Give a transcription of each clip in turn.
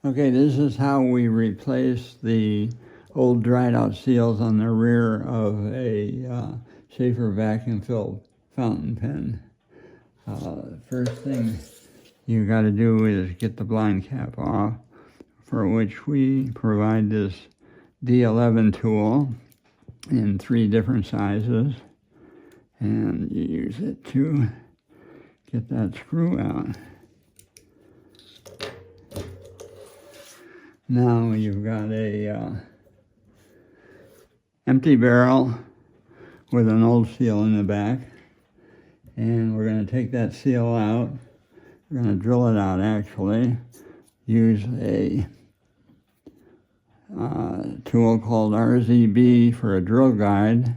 Okay, this is how we replace the old dried out seals on the rear of a Sheaffer vacuum filled fountain pen. First thing you got to do is get the blind cap off, for which we provide this D-9 tool in 3 different sizes, and you use it to get that screw out. Now you've got a empty barrel with an old seal in the back, and we're going to take that seal out. We're going to drill it out, actually. Use a tool called RZ for a drill guide.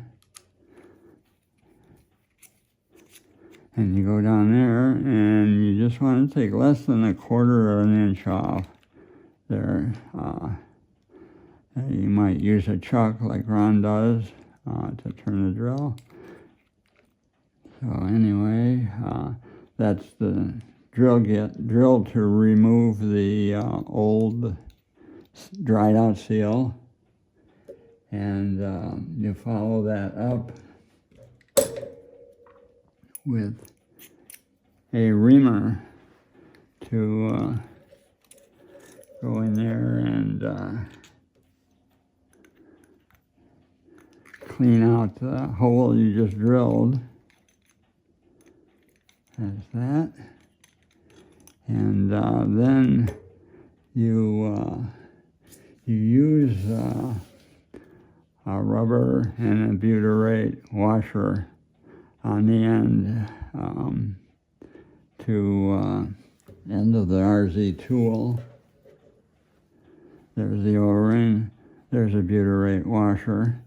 And you go down there, and you just want to take less than 1/4 of an inch off there. You might use a chuck like Ron does to turn the drill. So anyway, that's the drill to remove the old dried out seal, and you follow that up with a reamer to go in there and clean out the hole you just drilled. That's that. And then you use a rubber and a butyrate washer on the end to end of the RZ tool. There's the O-ring, there's a butyrate washer,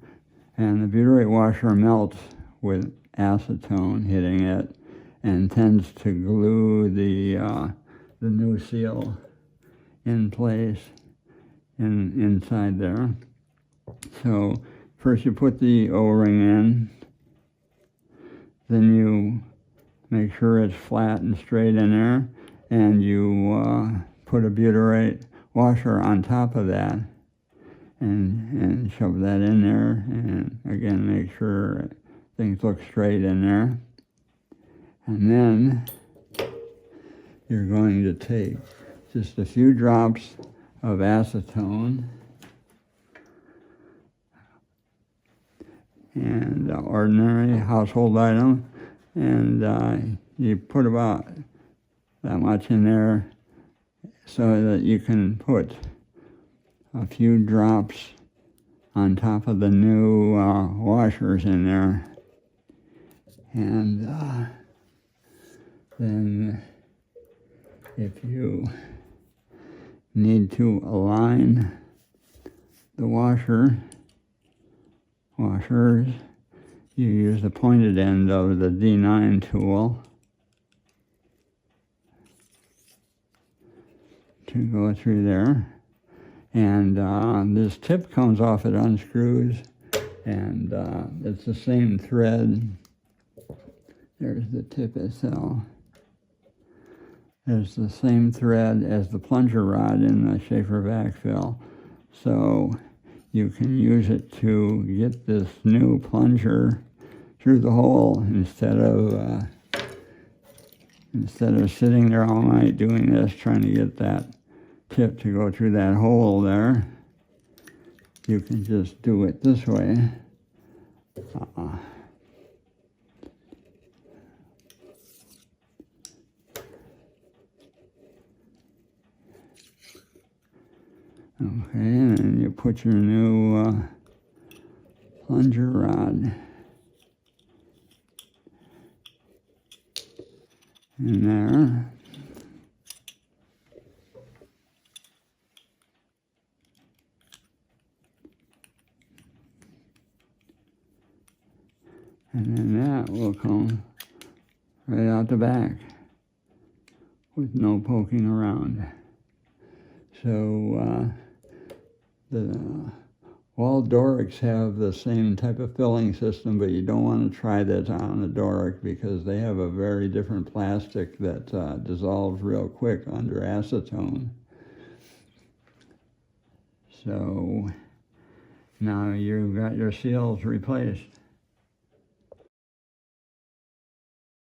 and the butyrate washer melts with acetone hitting it and tends to glue the new seal in place inside there. So first you put the O-ring in, then you make sure it's flat and straight in there, and you put a butyrate washer on top of that and shove that in there, and again make sure things look straight in there. And then you're going to take just a few drops of acetone and ordinary household item, and you put about that much in there so that you can put a few drops on top of the new washers in there. And then if you need to align the washers, you use the pointed end of the D-9 tool to go through there. And this tip comes off, it unscrews, and it's the same thread. There's the tip itself. There's the same thread as the plunger rod in the Sheaffer vac fill. So you can use it to get this new plunger through the hole instead of sitting there all night doing this, trying to get that tip to go through that hole there. You can just do it this way. Okay, and then you put your new plunger rod in there. And then that will come right out the back with no poking around. So all Dorics have the same type of filling system, but you don't want to try that on a Doric because they have a very different plastic that dissolves real quick under acetone. So now you've got your seals replaced.